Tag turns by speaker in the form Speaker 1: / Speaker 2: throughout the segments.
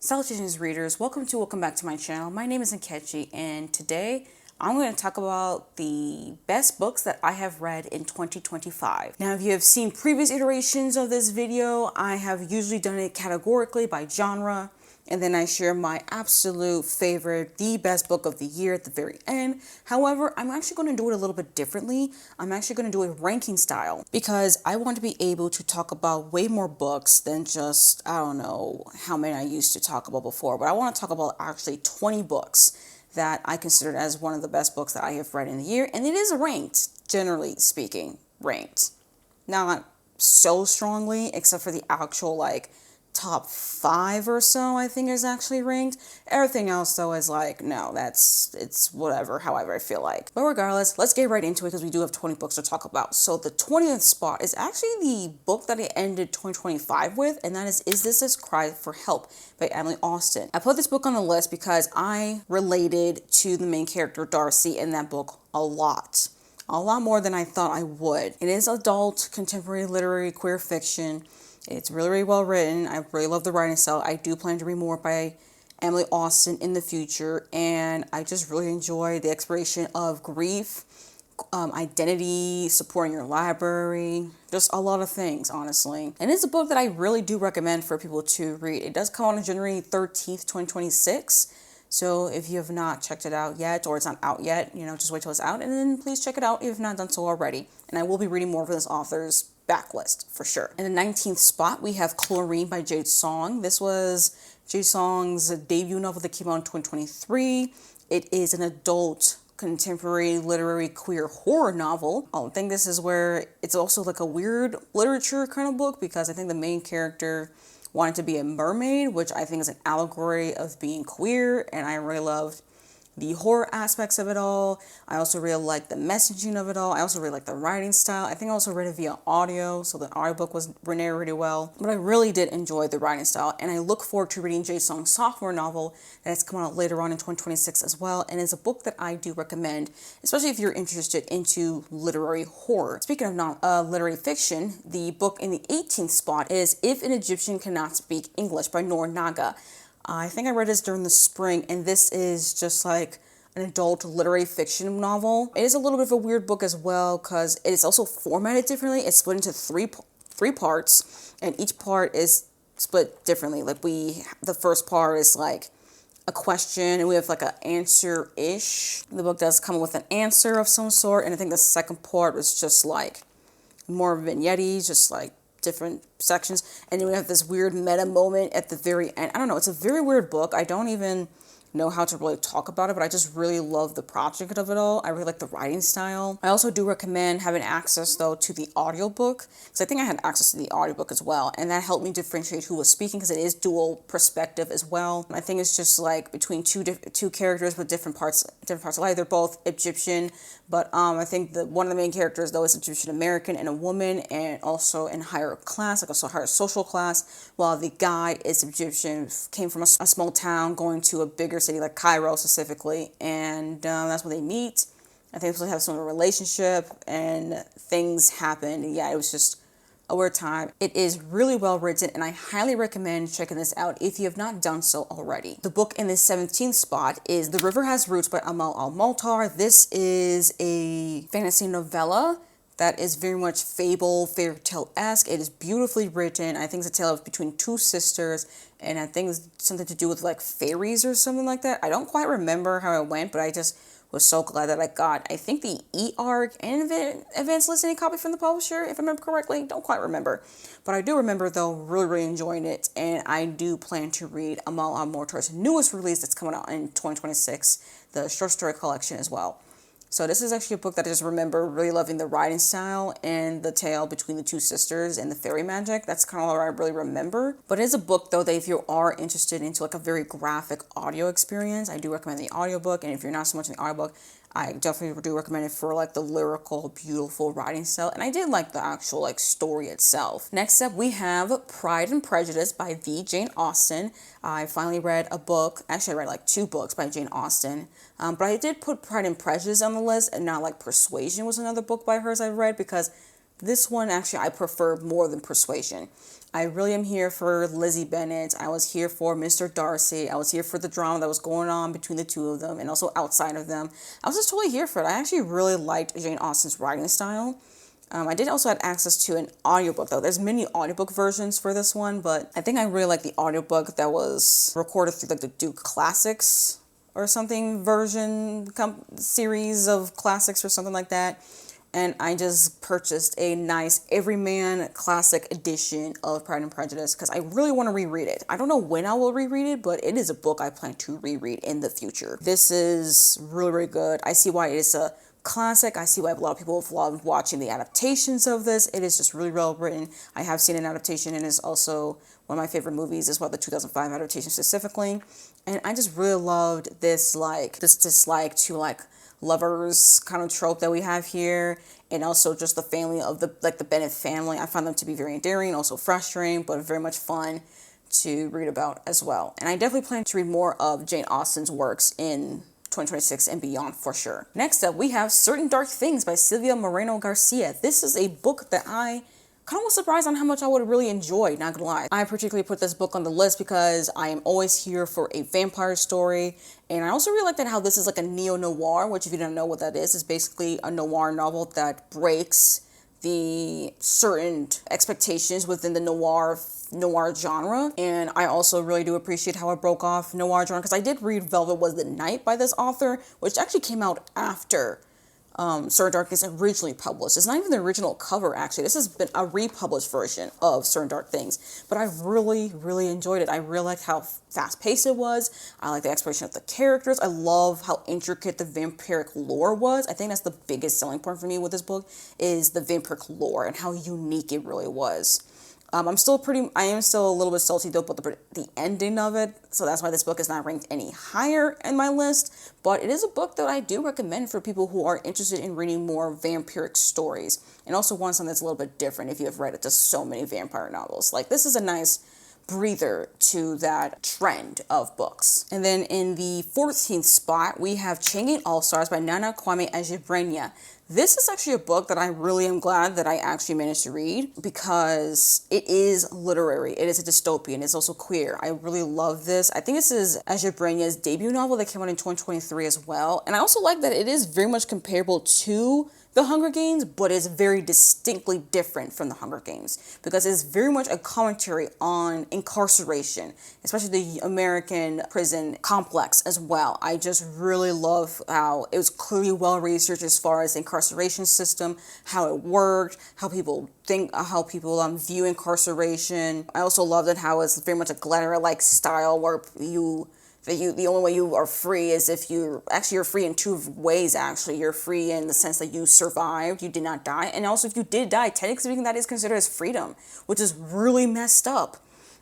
Speaker 1: Salutations readers, welcome back to my channel. My name is Nkechi, and today I'm going to talk about the best books that I have read in 2025. Now, if you have seen previous iterations of this video, I have usually done it categorically by genre, and then I share my absolute favorite, the best book of the year at the very end. However, I'm actually going to do it a little bit differently. I'm actually going to do a ranking style because I want to be able to talk about way more books than just, I don't know how many I used to talk about before, but I want to talk about actually 20 books that I considered as one of the best books that I have read in the year. And it is ranked, generally speaking, ranked. Not so strongly, except for the actual top 5 or so, I think is actually ranked. Everything else though is no, it's whatever, however I feel like. But regardless, let's get right into it because we do have 20 books to talk about. So the 20th spot is actually the book that I ended 2025 with, and that is This Cry for Help by Emily Austen. I put this book on the list because I related to the main character Darcy in that book a lot more than I thought I would. It is adult, contemporary, literary, queer fiction. It's really, really well written. I really love the writing style. I do plan to read more by Emily Austen in the future, and I just really enjoy the exploration of grief, identity, supporting your library, just a lot of things, honestly. And it's a book that I really do recommend for people to read. It does come out on January 13th, 2026. So if you have not checked it out yet, or it's not out yet, just wait till it's out, and then please check it out if you've not done so already. And I will be reading more of this author's backlist for sure. In the 19th spot, we have Chlorine by Jade Song. This was Jade Song's debut novel that came out in 2023. It is an adult contemporary literary queer horror novel. I think this is where it's also like a weird literature kind of book because I think the main character wanted to be a mermaid, which I think is an allegory of being queer, and I really loved the horror aspects of it all. I also really like the messaging of it all. I also really like the writing style. I think I also read it via audio, so the audiobook was narrated really well. But I really did enjoy the writing style, and I look forward to reading Jade Song's sophomore novel that is coming out later on in 2026 as well, and it's a book that I do recommend, especially if you're interested into literary horror. Speaking of literary fiction, the book in the 18th spot is If an Egyptian Cannot Speak English by Noor Naga. I think I read this during the spring, and this is just like an adult literary fiction novel. It is a little bit of a weird book as well because it is also formatted differently. It's split into three parts, and each part is split differently. The first part is like a question, and we have like an answer-ish. The book does come with an answer of some sort, and I think the second part is just like more vignettes, just like different sections, and then we have this weird meta moment at the very end. I don't know, it's a very weird book. I don't even know how to really talk about it, but I just really love the project of it all. I really like the writing style. I also do recommend having access though to the audiobook, because I think I had access to the audiobook as well, and that helped me differentiate who was speaking because it is dual perspective as well. I think it's just like between two characters with different parts of life. They're both Egyptian, but I think one of the main characters though is Egyptian American and a woman, and also in higher class, like also higher social class, while the guy is Egyptian, came from a small town going to a bigger city like Cairo specifically, and that's when they meet. I think they're supposed to have some relationship, and things happen. Yeah, it was just a weird time. It is really well written, and I highly recommend checking this out if you have not done so already. The book in the 17th spot is The River Has Roots by Amal Al-Maltar. This is a fantasy novella that is very much fairy tale-esque. It is beautifully written. I think it's a tale of between two sisters, and I think it's something to do with like fairies or something like that. I don't quite remember how it went, but I just was so glad that I got, I think, the e-arc and advanced listening copy from the publisher, if I remember correctly. Don't quite remember. But I do remember, though, really, really enjoying it, and I do plan to read Amal Al-Maltar's newest release that's coming out in 2026, the short story collection as well. So this is actually a book that I just remember really loving the writing style and the tale between the two sisters and the fairy magic. That's kind of what I really remember. But it is a book, though, that if you are interested into like a very graphic audio experience, I do recommend the audiobook. And if you're not so much in the audiobook, I definitely do recommend it for like the lyrical, beautiful writing style. And I did like the actual like story itself. Next up, we have Pride and Prejudice by the Jane Austen. I finally read a book. Actually, I read like 2 books by Jane Austen. But I did put Pride and Prejudice on the list, and not like Persuasion was another book by hers I read, because this one actually I prefer more than Persuasion. I really am here for Lizzie Bennet. I was here for Mr. Darcy. I was here for the drama that was going on between the two of them and also outside of them. I was just totally here for it. I actually really liked Jane Austen's writing style. I did also have access to an audiobook though. There's many audiobook versions for this one, but I think I really like the audiobook that was recorded through like the Duke Classics or something series of classics or something like that. And I just purchased a nice Everyman Classic edition of Pride and Prejudice because I really want to reread it. I don't know when I will reread it, but it is a book I plan to reread in the future. This is really, really good. I see why it is a classic. I see why a lot of people have loved watching the adaptations of this. It is just really well written. I have seen an adaptation and it's also one of my favorite movies as well, the 2005 adaptation specifically. And I just really loved this dislike to like lovers kind of trope that we have here, and also just the family of the Bennett family. I found them to be very endearing, also frustrating, but very much fun to read about as well. And I definitely plan to read more of Jane Austen's works in 2026 and beyond for sure. Next up, we have Certain Dark Things by Silvia Moreno Garcia. This is a book that I kind of was surprised on how much I would really enjoy, not gonna lie. I particularly put this book on the list because I am always here for a vampire story. And I also really like that how this is like a neo-noir, which if you don't know what that is basically a noir novel that breaks the certain expectations within the noir genre. And I also really do appreciate how it broke off noir genre because I did read Velvet Was the Night by this author, which actually came out after Certain Dark Things originally published. It's not even the original cover, actually. This has been a republished version of Certain Dark Things. But I really, really enjoyed it. I really liked how fast-paced it was. I like the exploration of the characters. I love how intricate the vampiric lore was. I think that's the biggest selling point for me with this book is the vampiric lore and how unique it really was. I am still a little bit salty though about the ending of it, so that's why this book is not ranked any higher in my list, but it is a book that I do recommend for people who are interested in reading more vampiric stories, and also want something that's a little bit different if you have read just so many vampire novels. Like, this is a nice breather to that trend of books. And then in the 14th spot, we have Changing All-Stars by Nana Kwame Adjei-Brenyah. This is actually a book that I really am glad that I actually managed to read because it is literary. It is a dystopian. It's also queer. I really love this. I think this is Adjei-Brenyah's debut novel that came out in 2023 as well. And I also like that it is very much comparable to The Hunger Games, but it's very distinctly different from The Hunger Games because it's very much a commentary on incarceration, especially the American prison complex as well. I just really love how it was clearly well researched as far as the incarceration system, how it worked, how people view incarceration. I also love that how it's very much a Glenner-like style where the only way you are free is if you're free in two ways, actually. You're free in the sense that you survived, you did not die. And also if you did die, technically speaking, that is considered as freedom, which is really messed up.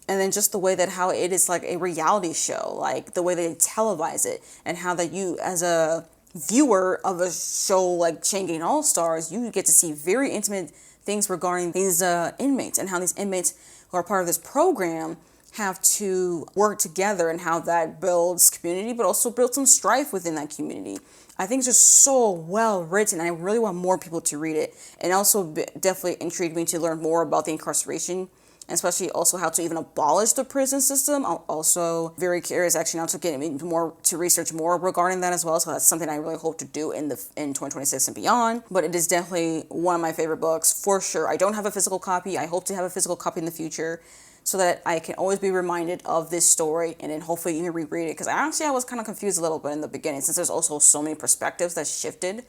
Speaker 1: And then just the way that how it is like a reality show, like the way they televise it, and how that you as a viewer of a show like Changing All-Stars, you get to see very intimate things regarding these inmates and how these inmates who are part of this program have to work together and how that builds community, but also builds some strife within that community. I think it's just so well written. I really want more people to read it. And also definitely intrigued me to learn more about the incarceration, and especially also how to even abolish the prison system. I'm also very curious actually now to get more to research more regarding that as well. So that's something I really hope to do in 2026 and beyond. But it is definitely one of my favorite books for sure. I don't have a physical copy. I hope to have a physical copy in the future, so that I can always be reminded of this story and then hopefully even reread it. Because I was kind of confused a little bit in the beginning since there's also so many perspectives that shifted.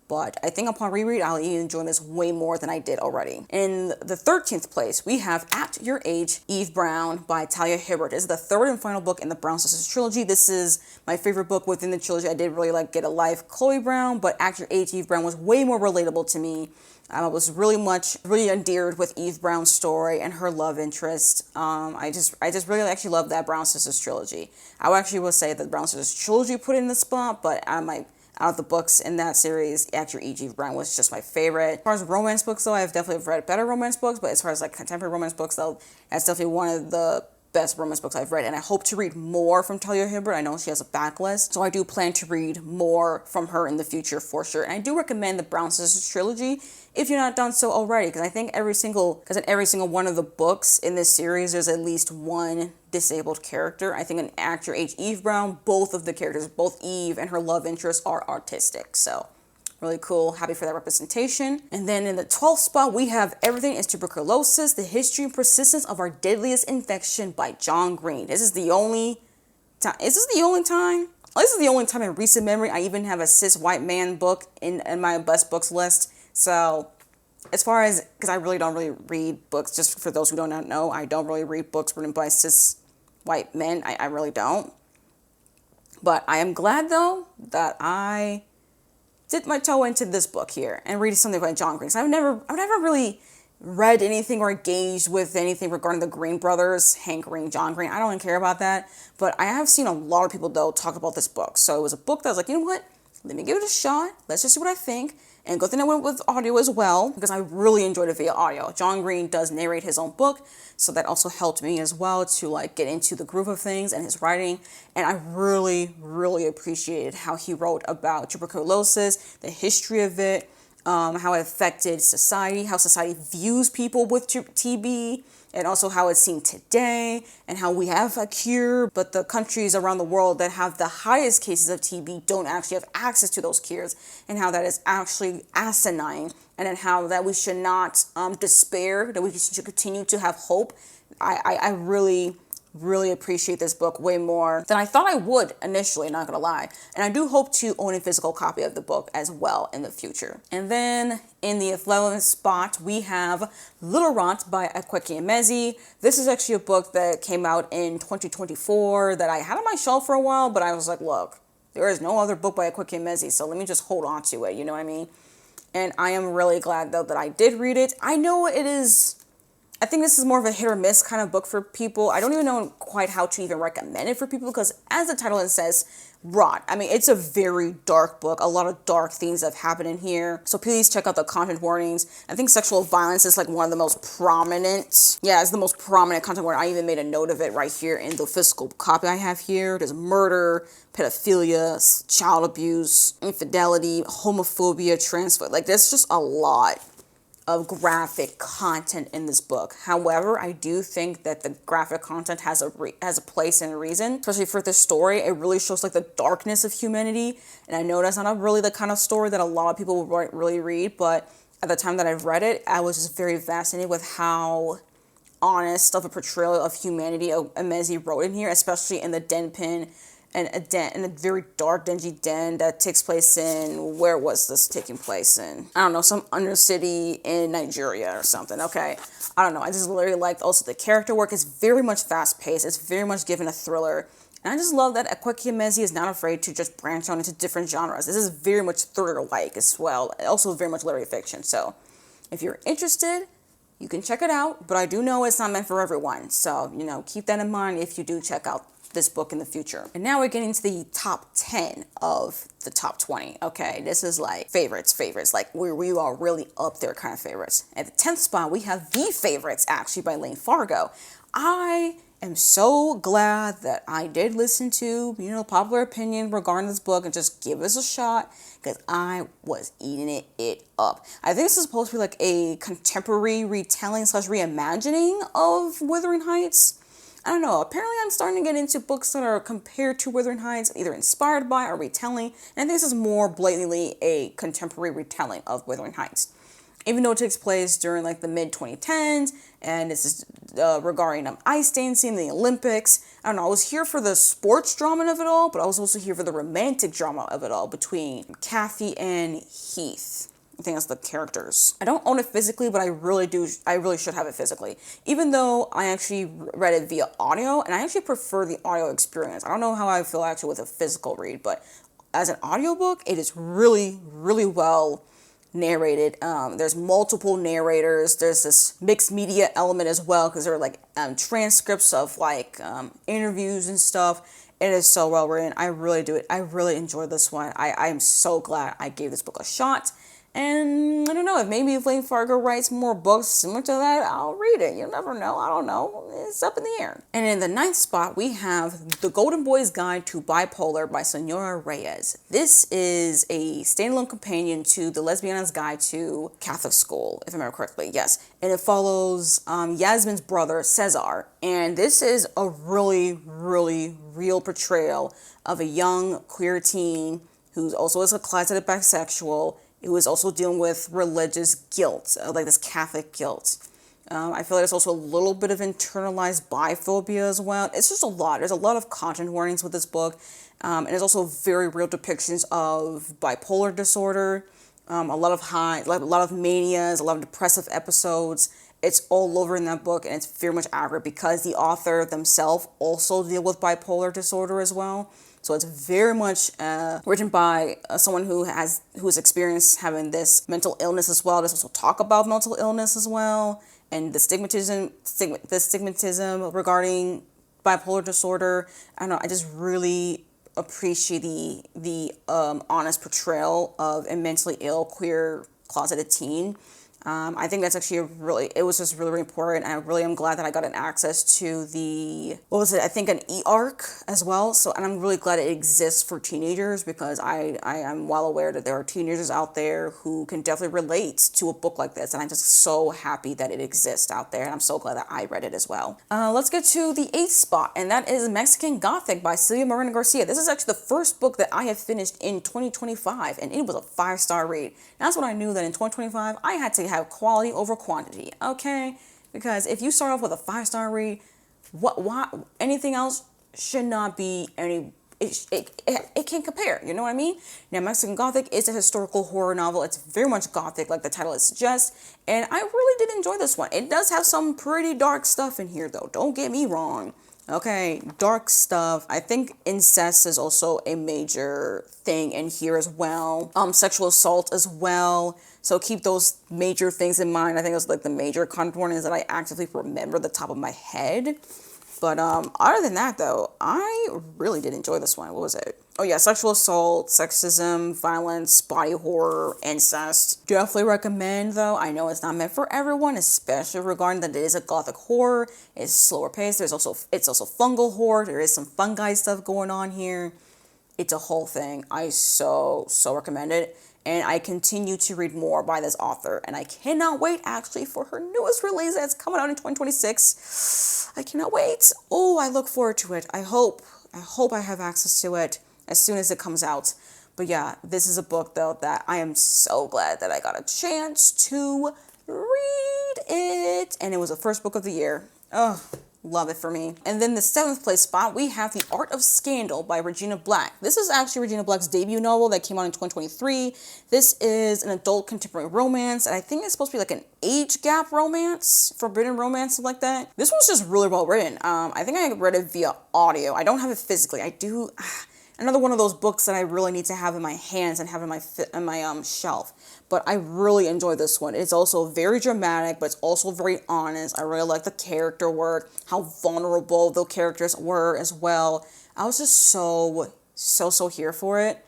Speaker 1: But I think upon reread, I'll even enjoy this way more than I did already. In the 13th place, we have At Your Age, Eve Brown by Talia Hibbert. This is the third and final book in the Brown Sisters trilogy. This is my favorite book within the trilogy. I did really like Get a Life, Chloe Brown, but At Your Age, Eve Brown was way more relatable to me. I was really endeared with Eve Brown's story and her love interest. I just really actually love that Brown Sisters trilogy. I actually will say that the Brown Sisters trilogy put it in the spot, but out of the books in that series, At Your Age, Eve Brown was just my favorite. As far as romance books though, I've definitely read better romance books, but as far as like contemporary romance books though, that's definitely one of the best romance books I've read, and I hope to read more from Talia Hibbert. I know she has a backlist, so I do plan to read more from her in the future for sure. And I do recommend the Brown Sisters trilogy if you're not done so already, because I think in every single one of the books in this series, there's at least one disabled character. I think an actor, Eve Brown, both of the characters, both Eve and her love interest, are autistic. So really cool. Happy for that representation. And then in the 12th spot, we have Everything is Tuberculosis, The History and Persistence of Our Deadliest Infection by John Green. This is the only time in recent memory I even have a cis white man book in my best books list. So as far as, because I really don't read books, just for those who do not know, I don't really read books written by cis white men. I really don't. But I am glad, though, that I dip my toe into this book here and read something by John Green. So I've never really read anything or engaged with anything regarding the Green brothers, Hank Green, John Green. I don't even care about that. But I have seen a lot of people, though, talk about this book. So it was a book that I was like, you know what? Let me give it a shot. Let's just see what I think. And good thing I went with audio as well, because I really enjoyed it via audio. John Green does narrate his own book, so that also helped me as well to like get into the groove of things and his writing. And I really, really appreciated how he wrote about tuberculosis, the history of it, how it affected society, how society views people with TB, and also how it's seen today, and how we have a cure, but the countries around the world that have the highest cases of TB don't actually have access to those cures, and how that is actually asinine, and then how that we should not despair, that we should continue to have hope. I really appreciate this book way more than I thought I would initially, not gonna lie. And I do hope to own a physical copy of the book as well in the future. And then in the 11th spot, we have Little Rot by Akwaeke Emezi. This is actually a book that came out in 2024 that I had on my shelf for a while, but I was like, look, there is no other book by Akwaeke Emezi, so let me just hold on to it, you know what I mean? And I am really glad, though, that I did read it. I know I think this is more of a hit or miss kind of book for people. I don't even know quite how to even recommend it for people, because as the title it says, rot. I mean, it's a very dark book. A lot of dark things have happened in here. So please check out the content warnings. I think sexual violence is like one of the most prominent. Yeah, it's the most prominent content warning. I even made a note of it right here in the physical copy I have here. There's murder, pedophilia, child abuse, infidelity, homophobia, transphobia. Like, there's just a lot of graphic content in this book. However, I do think that the graphic content has a place and a reason, especially for this story. It really shows like the darkness of humanity, and I know that's not really the kind of story that a lot of people will really read, but at the time that I've read it, I was just very fascinated with how honest of a portrayal of humanity Emezi wrote in here, especially in the den pen, and a very dark, dingy den that takes place in, where was this taking place in? I don't know, some undercity in Nigeria or something, okay? I don't know, I just literally liked also the character work. It's very much fast-paced, it's very much given a thriller, and I just love that Akwaeke Emezi is not afraid to just branch out into different genres. This is very much thriller-like as well, also very much literary fiction, so if you're interested, you can check it out, but I do know it's not meant for everyone, so, you know, keep that in mind if you do check out this book in the future. And now we're getting to the top 10 of the top 20. Okay, this is like favorites, like where we are really up there kind of favorites. At the 10th spot, we have The Favorites, actually, by Lane Fargo. I am so glad that I did listen to, you know, popular opinion regarding this book and just give this a shot, because I was eating it up. I think this is supposed to be like a contemporary retelling / reimagining of Wuthering Heights. I don't know, apparently I'm starting to get into books that are compared to Wuthering Heights, either inspired by or retelling, and I think this is more blatantly a contemporary retelling of Wuthering Heights. Even though it takes place during like the mid-2010s, and this is regarding ice dancing, the Olympics. I don't know, I was here for the sports drama of it all, but I was also here for the romantic drama of it all between Kathy and Heath. I think that's the characters. I don't own it physically, but I really should have it physically. Even though I actually read it via audio, and I actually prefer the audio experience. I don't know how I feel actually with a physical read, but as an audiobook, it is really, really well narrated. There's multiple narrators. There's this mixed media element as well, because there are like transcripts of like interviews and stuff. It is so well written. I really do it. I really enjoyed this one. I am so glad I gave this book a shot. And I don't know, if maybe Lane Fargo writes more books similar to that, I'll read it. You never know. I don't know. It's up in the air. And in the 9th spot, we have The Golden Boy's Guide to Bipolar by Senora Reyes. This is a standalone companion to The Lesbiana's Guide to Catholic School, if I remember correctly. Yes. And it follows Yasmin's brother, Cesar. And this is a really, really real portrayal of a young queer teen who also is a closeted bisexual, who is also dealing with religious guilt, like this Catholic guilt. I feel like there's also a little bit of internalized biphobia as well. It's just a lot. There's a lot of content warnings with this book. And there's also very real depictions of bipolar disorder, a lot of manias, a lot of depressive episodes. It's all over in that book, and it's very much accurate because the author themselves also deal with bipolar disorder as well. So it's very much written by someone who's experienced having this mental illness as well. There's also talk about mental illness as well, and the stigmatism regarding bipolar disorder. I don't know. I just really appreciate the honest portrayal of a mentally ill queer closeted teen. I think that's actually it was just really, really important. I really am glad that I got an access to I think an e-arc as well. So, and I'm really glad it exists for teenagers because I am well aware that there are teenagers out there who can definitely relate to a book like this. And I'm just so happy that it exists out there. And I'm so glad that I read it as well. Let's get to the 8th spot, and that is Mexican Gothic by Silvia Moreno Garcia. This is actually the first book that I have finished in 2025, and it was a 5-star read. And that's when I knew that in 2025, I had to have quality over quantity, okay? Because if you start off with a 5-star read, anything else should not be it can't compare, you know what I mean? Now, Mexican Gothic is a historical horror novel. It's very much gothic, like the title suggests, and I really did enjoy this one. It does have some pretty dark stuff in here, though. Don't get me wrong. Okay, dark stuff. I think incest is also a major thing in here as well. Sexual assault as well. So keep those major things in mind. I think it was like the major content warnings that I actively remember at the top of my head. But other than that, though, I really did enjoy this one. What was it? Oh yeah, sexual assault, sexism, violence, body horror, incest. Definitely recommend, though. I know it's not meant for everyone, especially regarding that it is a gothic horror. It's slower paced. It's also fungal horror. There is some fungi stuff going on here. It's a whole thing. I so recommend it. And I continue to read more by this author. And I cannot wait, actually, for her newest release that's coming out in 2026. I cannot wait. Oh, I look forward to it. I hope I have access to it as soon as it comes out. But yeah, this is a book, though, that I am so glad that I got a chance to read it. And it was the first book of the year. Oh, love it for me. And then the 7th place spot, we have The Art of Scandal by Regina Black. This is actually Regina Black's debut novel that came out in 2023. This is an adult contemporary romance, and I think it's supposed to be like an age gap romance, forbidden romance, something like that. This one's just really well written. I think I read it via audio. I don't have it physically. I do. Another one of those books that I really need to have in my hands and have in my shelf. But I really enjoyed this one. It's also very dramatic, but it's also very honest. I really like the character work, how vulnerable the characters were as well. I was just so here for it.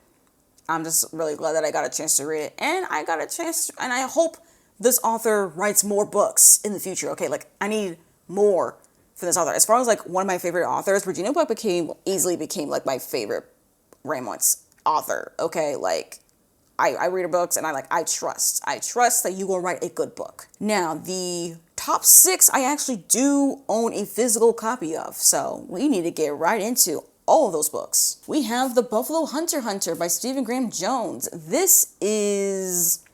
Speaker 1: I'm just really glad that I got a chance to read it. And I hope this author writes more books in the future. Okay, like I need more for this author. As far as like one of my favorite authors, Regina Black easily became like my favorite romance author. Okay, like I read her books and I trust that you will write a good book. Now, the top 6 I actually do own a physical copy of, so we need to get right into all of those books. We have The Buffalo Hunter by Stephen Graham Jones. This is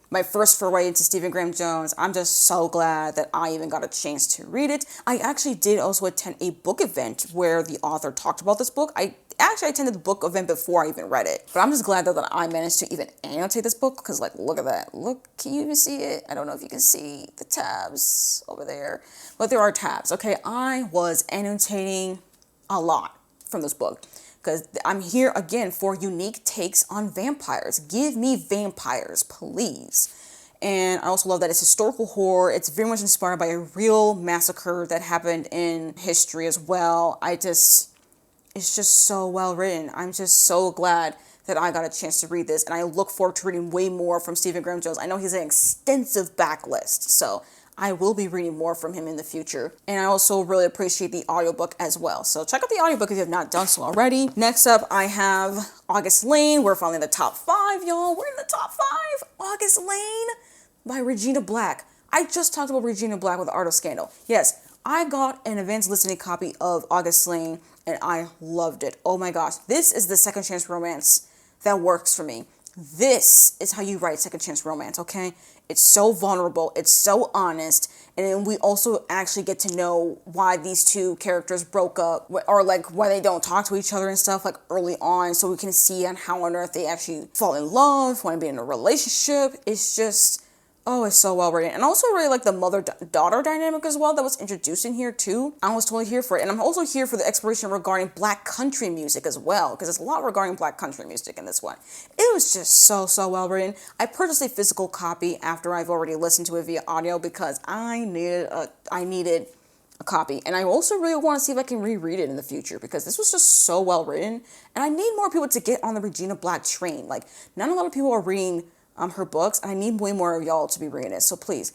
Speaker 1: my first foray into Stephen Graham Jones. I'm just so glad that I even got a chance to read it. I actually did also attend a book event where the author talked about this book. I attended the book event before I even read it. But I'm just glad that I managed to even annotate this book because, like, look at that. Look, can you even see it? I don't know if you can see the tabs over there. But there are tabs, okay? I was annotating a lot from this book because I'm here, again, for unique takes on vampires. Give me vampires, please. And I also love that it's historical horror. It's very much inspired by a real massacre that happened in history as well. It's just so well written. I'm just so glad that I got a chance to read this, and I look forward to reading way more from Stephen Graham Jones. I know he's an extensive backlist, so I will be reading more from him in the future. And I also really appreciate the audiobook as well. So check out the audiobook if you have not done so already. Next up, I have August Lane. We're finally in the top 5, y'all. We're in the top 5. August Lane by Regina Black. I just talked about Regina Black with Art of Scandal. Yes, I got an advanced listening copy of August Lane, and I loved it. Oh my gosh. This is the second chance romance that works for me. This is how you write second chance romance, okay? It's so vulnerable, it's so honest, and then we also actually get to know why these two characters broke up, or like why they don't talk to each other and stuff like early on, so we can see on how on earth they actually fall in love, want to be in a relationship. It's just, oh, it's so well written. And also really like the mother-daughter dynamic as well that was introduced in here too. I was totally here for it. And I'm also here for the exploration regarding Black country music as well, because there's a lot regarding Black country music in this one. It was just so well written. I purchased a physical copy after I've already listened to it via audio because I needed a copy. And I also really want to see if I can reread it in the future because this was just so well written. And I need more people to get on the Regina Black train. Like, not a lot of people are reading her books. I need way more of y'all to be reading it. So please,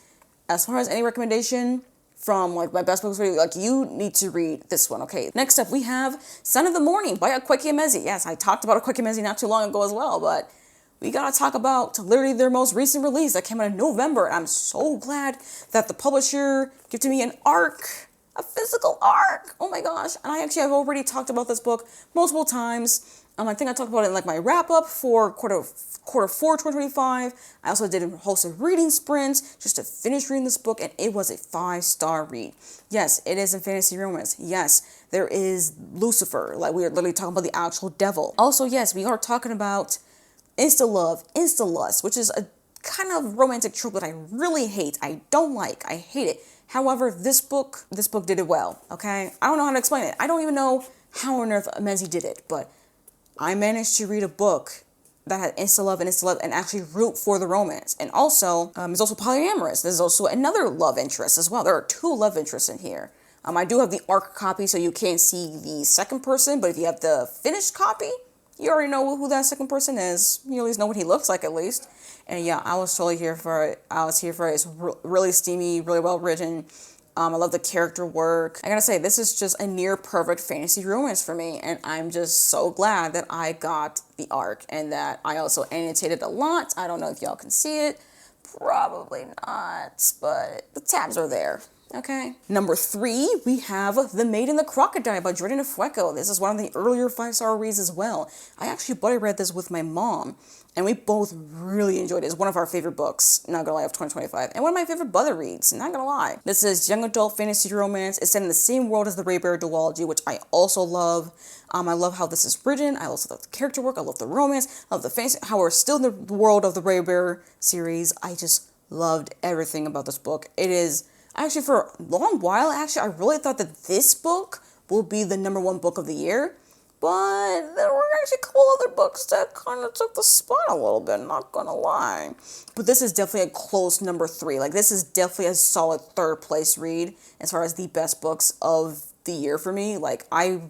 Speaker 1: as far as any recommendation from like my best books for you, like you need to read this one, okay? Next up, we have Son of the Morning by Nkechi Emezi. Yes, I talked about Nkechi Emezi not too long ago as well, but we gotta talk about literally their most recent release that came out in November. And I'm so glad that the publisher gifted me an ARC, a physical ARC. Oh my gosh. And I actually have already talked about this book multiple times. I think I talked about it in like my wrap up for quarter 4 2025. I also did a host of reading sprints just to finish reading this book, and it was a 5-star read. Yes, it is a fantasy romance. Yes, there is Lucifer, like we are literally talking about the actual devil. Also, yes, we are talking about insta-love, insta-lust, which is a kind of romantic trope that I really hate. I don't like. I hate it. However, this book did it well, okay? I don't know how to explain it. I don't even know how on earth Emezi did it, but I managed to read a book that had insta-love and actually root for the romance. And also, it's also polyamorous. There's also another love interest as well. There are 2 love interests in here. I do have the ARC copy, so you can't see the second person, but if you have the finished copy, you already know who that second person is. You at least know what he looks like, at least. And yeah, I was totally here for it. I was here for it. It's really steamy, really well written. I love the character work. I gotta say, this is just a near perfect fantasy romance for me, and I'm just so glad that I got the ARC and that I also annotated a lot. I don't know if y'all can see it. Probably not, but the tabs are there. Okay. Number 3, we have The Maid and the Crocodile by Jordan Fueco. This is one of the earlier 5-star reads as well. I actually buddy read this with my mom, and we both really enjoyed it. It's one of our favorite books, not gonna lie, of 2025. And one of my favorite buddy reads, not gonna lie. This is young adult fantasy romance. It's set in the same world as the Raybear duology, which I also love. I love how this is written. I also love the character work. I love the romance. I love the fantasy, how we're still in the world of the Raybear series. I just loved everything about this book. It is, actually for a long while, I really thought that this book will be the #1 book of the year. But there were actually a couple other books that kind of took the spot a little bit, not gonna lie. But this is definitely a close number 3. Like, this is definitely a solid 3rd place read as far as the best books of the year for me. Like, I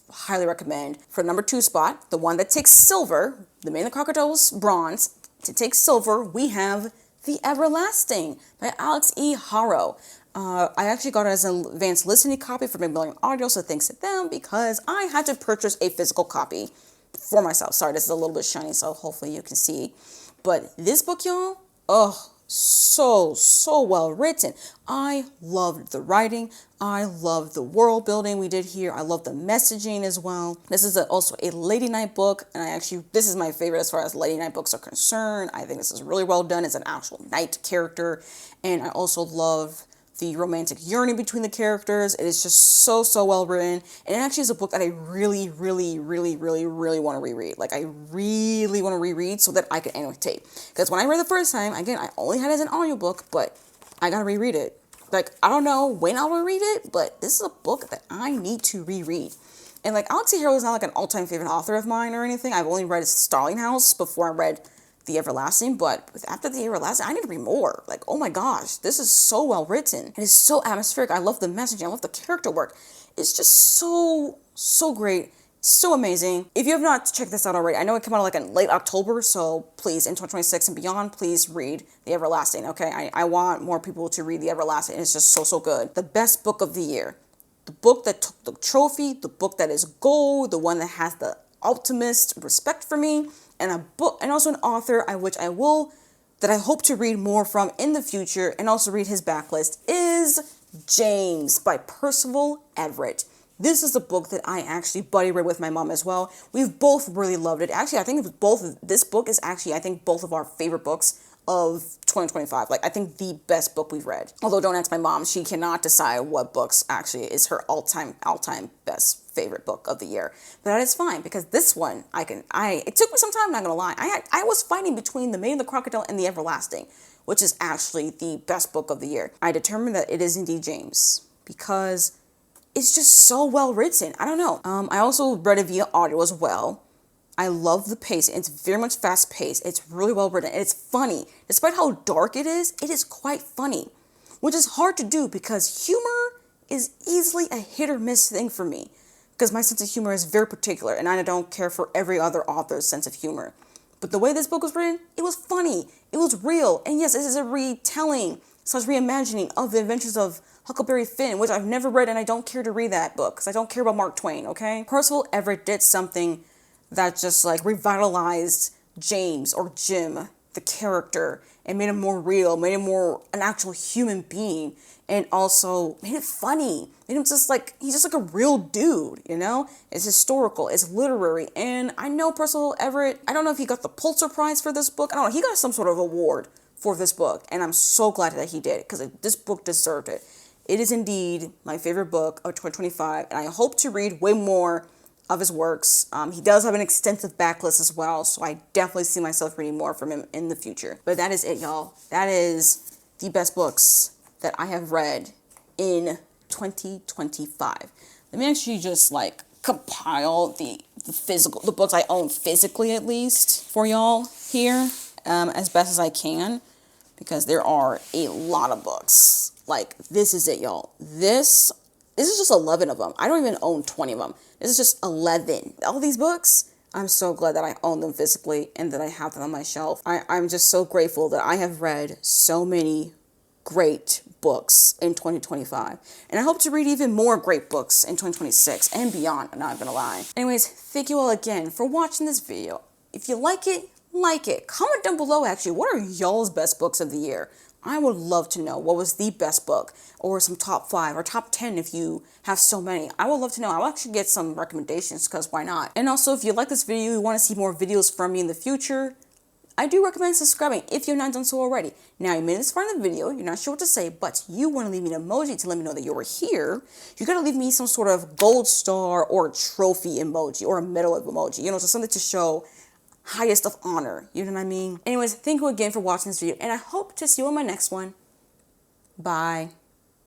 Speaker 1: highly recommend for number 2 spot, the one that takes silver, The Maid and the Crocodile's bronze. To take silver, we have The Everlasting by Alex E. Harrow. I actually got it as an advanced listening copy for Macmillan Audio, so thanks to them, because I had to purchase a physical copy for myself. Sorry, this is a little bit shiny, so hopefully you can see. But this book, y'all, oh, so well written. I loved the writing. I loved the world building we did here. I love the messaging as well. This is also a lady night book, and this is my favorite as far as lady night books are concerned. I think this is really well done. It's an actual knight character, and I also love the romantic yearning between the characters. It is just so well written, and it actually is a book that I really want to reread. Like, I really want to reread so that I can annotate. Because when I read the first time, again, I only had it as an audiobook, but I gotta reread it. Like, I don't know when I'll reread it, but this is a book that I need to reread. And like, Alex E. Harrow is not like an all-time favorite author of mine or anything. I've only read Starling House before I read The Everlasting, but after The Everlasting, I need to read more. Like, oh my gosh, this is so well written. It is so atmospheric. I love the messaging. I love the character work. It's just so great. So amazing. If you have not checked this out already, I know it came out like in late October, so please, in 2026 and beyond, please read The Everlasting, okay? I want more people to read The Everlasting. It's just so, so good. The best book of the year. The book that took the trophy, the book that is gold, the one that has the ultimate respect for me, and a book, and also an author that I hope to read more from in the future, and also read his backlist, is James by Percival Everett. This is a book that I actually buddy read with my mom as well. We've both really loved it. Actually, I think this book is actually, I think, both of our favorite books of 2025. Like, I think the best book we've read. Although, don't ask my mom. She cannot decide what books actually is her all-time best favorite book of the year. But that is fine, because this one, it took me some time, not gonna lie. I was fighting between The Maid and the Crocodile and The Everlasting, which is actually the best book of the year. I determined that it is indeed James, because it's just so well written. I don't know. I also read it via audio as well. I love the pace. It's very much fast paced. It's really well written. And it's funny. Despite how dark it is quite funny, which is hard to do because humor is easily a hit or miss thing for me, because my sense of humor is very particular, and I don't care for every other author's sense of humor. But the way this book was written, it was funny. It was real. And yes, this is a retelling / reimagining of the adventures of Huckleberry Finn, which I've never read, and I don't care to read that book because I don't care about Mark Twain, okay? Percival Everett did something that just like revitalized James, or Jim, the character, and made him more real, made him more an actual human being, and also made it funny. Made him just like, he's just like a real dude, you know? It's historical, it's literary, and I know Percival Everett, I don't know if he got the Pulitzer Prize for this book, I don't know, he got some sort of award for this book, and I'm so glad that he did, because this book deserved it. It is indeed my favorite book of 2025, and I hope to read way more of his works. He does have an extensive backlist as well, so I definitely see myself reading more from him in the future. But that is it, y'all. That is the best books that I have read in 2025. Let me actually just like compile the books I own physically, at least, for y'all here, as best as I can, because there are a lot of books. Like, this is it, y'all. This is just 11 of them. I don't even own 20 of them. This is just 11. All these books, I'm so glad that I own them physically and that I have them on my shelf. I'm just so grateful that I have read so many great books in 2025. And I hope to read even more great books in 2026 and beyond, I'm not gonna lie. Anyways, thank you all again for watching this video. If you like it, comment down below actually, what are y'all's best books of the year? I would love to know what was the best book, or some top 5 or top 10 if you have so many. I would love to know. I'll actually get some recommendations, because why not? And also, if you like this video, you want to see more videos from me in the future, I do recommend subscribing if you've not done so already. Now, you made this far in the video, you're not sure what to say, but you want to leave me an emoji to let me know that you were here. You got to leave me some sort of gold star or trophy emoji or a medal emoji, you know, so something to show highest of honor, you know what I mean? Anyways, thank you again for watching this video, and I hope to see you on my next one. Bye.